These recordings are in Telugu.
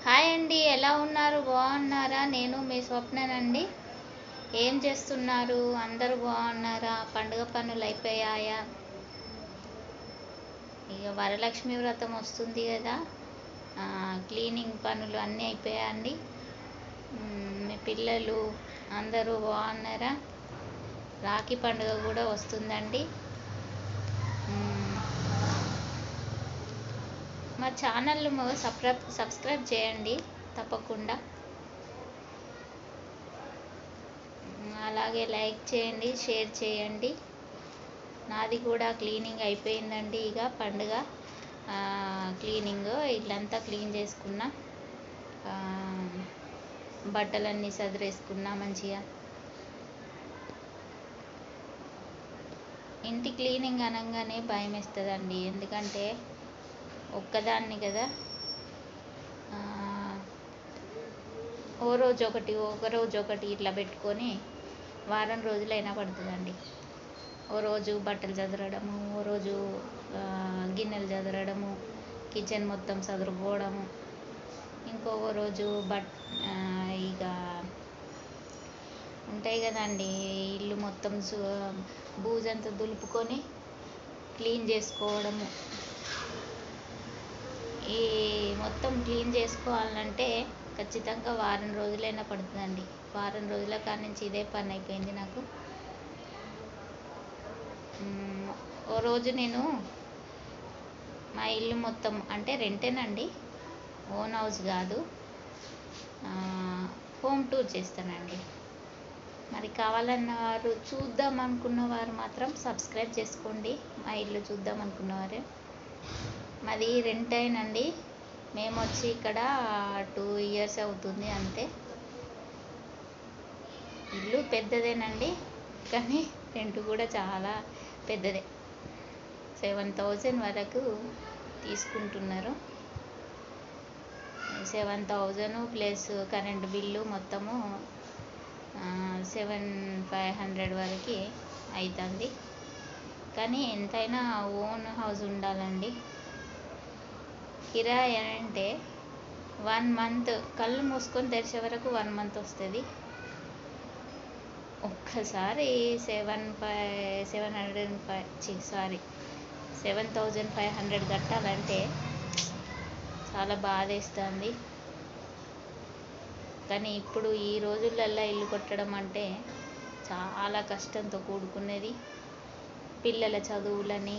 హాయ్ అండి, ఎలా ఉన్నారు? బాగున్నారా? నేను మీ స్వప్ననండి. ఏం చేస్తున్నారు? అందరూ బాగున్నారా? పండుగ పనులు అయిపోయాయా? ఇక వరలక్ష్మి వ్రతం వస్తుంది కదా, క్లీనింగ్ పనులు అన్నీ అయిపోయా అండి. మీ పిల్లలు అందరూ బాగున్నారా? రాఖీ పండుగ కూడా వస్తుందండి. మా ఛానల్ సబ్స్క్రైబ్ చేయండి తప్పకుండా. అలాగే లైక్ చేయండి, షేర్ చేయండి. నాది కూడా క్లీనింగ్ అయిపోయిందండి. ఇక పండుగ క్లీనింగ్ ఇల్లంతా క్లీన్ చేసుకున్నా, బట్టలన్నీ సదిరేసుకున్నా మంచిగా. ఇంటి క్లీనింగ్ అనగానే భయం వేస్తుందండి, ఎందుకంటే ఒక్కదాన్ని కదా. ఒక రోజు ఒకటి ఇట్లా పెట్టుకొని వారం రోజులైనా పడుతుందండి. ఓ రోజు బట్టలు చదరడము, ఓ రోజు గిన్నెలు చదరడము, కిచెన్ మొత్తం చదురుకోవడము, ఇంకొక రోజు ఇక ఉంటాయి కదండి, ఇల్లు మొత్తం బూజంతా దులుపుకొని క్లీన్ చేసుకోవడము. ఈ మొత్తం క్లీన్ చేసుకోవాలంటే ఖచ్చితంగా వారం రోజులైనా పడుతుందండి. వారం రోజుల కాడి నుంచి ఇదే పని అయిపోయింది నాకు. ఓ రోజు నేను మా ఇల్లు మొత్తం, అంటే రెంటేనండి, ఓన్ హౌస్ కాదు, హోమ్ టూర్ చేస్తానండి. మరి కావాలన్న వారు, చూద్దాం అనుకున్న వారు మాత్రం సబ్స్క్రైబ్ చేసుకోండి. మా ఇల్లు చూద్దాం అనుకున్నవారు. మాది రెంటేనండి. మేము వచ్చి ఇక్కడ 2 years అవుతుంది అంతే. ఇల్లు పెద్దదేనండి, కానీ రెంట్ కూడా చాలా పెద్దదే. 7,000 వరకు తీసుకుంటున్నారు. 7,000 ప్లస్ కరెంటు బిల్లు మొత్తము 7,500 వరకు అవుతుంది. కానీ ఎంతైనా ఓన్ హౌస్ ఉండాలండి. కిరాయి అంటే 1 month, కళ్ళు మూసుకొని తెరిచే వరకు 1 month వస్తుంది. ఒక్కసారి 7,500 కట్టాలంటే చాలా బాధేస్తుంది. కానీ ఇప్పుడు ఈ రోజులల్లో ఇల్లు కట్టడం అంటే చాలా కష్టంతో కూడుకున్నది. పిల్లల చదువులని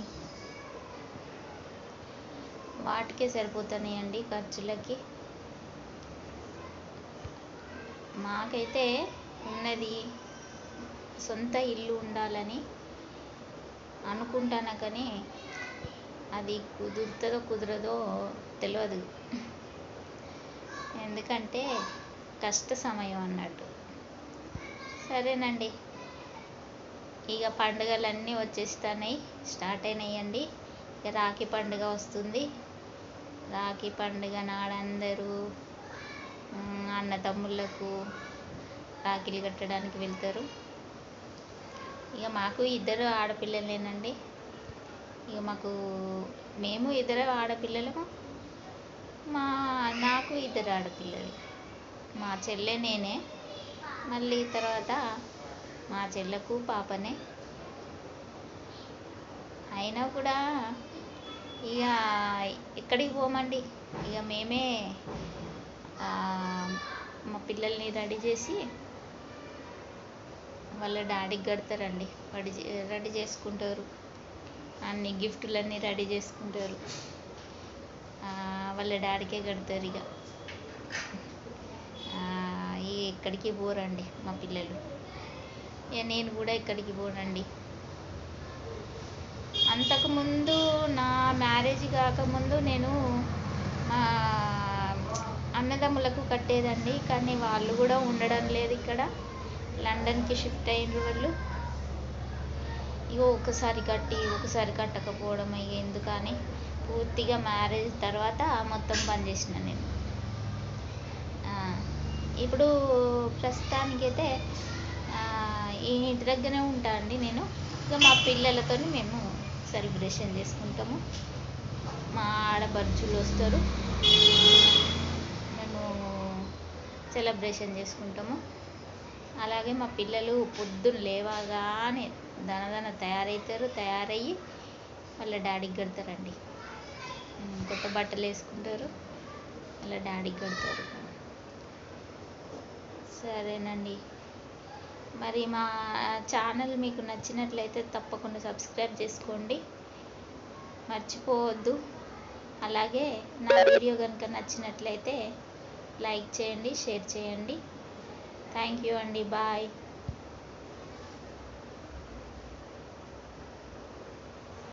వాటికే సరిపోతున్నాయండి ఖర్చులకి. మాకైతే ఉన్నది సొంత ఇల్లు ఉండాలని అనుకుంటాను, కానీ అది కుదురుతుందో కుదరదో తెలియదు. ఎందుకంటే కష్ట సమయం అన్నట్టు. సరేనండి, ఇక పండుగలన్నీ వచ్చేస్తున్నాయి, స్టార్ట్ అయినాయండి. ఇక రాఖీ పండుగ వస్తుంది. రాఖీ పండుగ నాడందరూ అన్న తమ్ముళ్ళకు రాఖీలు కట్టడానికి వెళ్తారు. ఇక మాకు 2 ఆడపిల్లలేనండి. ఇక మేము 2 ఆడపిల్లలము. నాకు 2 ఆడపిల్లలు. మా చెల్లె నేనే, మళ్ళీ తర్వాత మా చెల్లకు పాపనే. అయినా కూడా ఇక ఎక్కడికి పోమండి. ఇక మేమే మా పిల్లల్ని రెడీ చేసి వాళ్ళ డాడీకి కడతారండి. రెడీ చేసుకుంటారు, అన్ని గిఫ్టులన్నీ రెడీ చేసుకుంటారు, వాళ్ళ డాడీకే కడతారు. ఇక ఎక్కడికి పోరండి మా పిల్లలు. ఇక నేను కూడా ఎక్కడికి పోనండి. అంతకుముందు నా మ్యారేజ్ కాకముందు నేను మా అన్నదమ్ములకు కట్టేదండి, కానీ వాళ్ళు కూడా ఉండడం లేదు ఇక్కడ. లండన్కి షిఫ్ట్ అయిన వాళ్ళు. ఇక ఒకసారి కట్టి ఒకసారి కట్టకపోవడం ఇక ఎందుకని పూర్తిగా మ్యారేజ్ తర్వాత మొత్తం బంద్ చేసిన నేను. ఇప్పుడు ప్రస్తుతానికైతే ఈ ఇంటి దగ్గరే ఉంటా అండి నేను. ఇక మా పిల్లలతో మేము సెలబ్రేషన్ చేసుకుంటాము. మా ఆడపడుచులు వస్తారు, మేము సెలబ్రేషన్ చేసుకుంటాము. అలాగే మా పిల్లలు పొద్దున్న లేవగానే దనదన తయారవుతారు. తయారయ్యి వాళ్ళ డాడీకి కడతారండి. కొత్త బట్టలు వేసుకుంటారు, వాళ్ళ డాడీకి కడతారు. సరేనండి. మరి మా ఛానల్ మీకు నచ్చినట్లయితే తప్పకుండా సబ్స్క్రైబ్ చేసుకోండి, మర్చిపోవద్దు. అలాగే నా వీడియో కనుక నచ్చినట్లయితే లైక్ చేయండి, షేర్ చేయండి. థ్యాంక్ యూ అండి. బాయ్.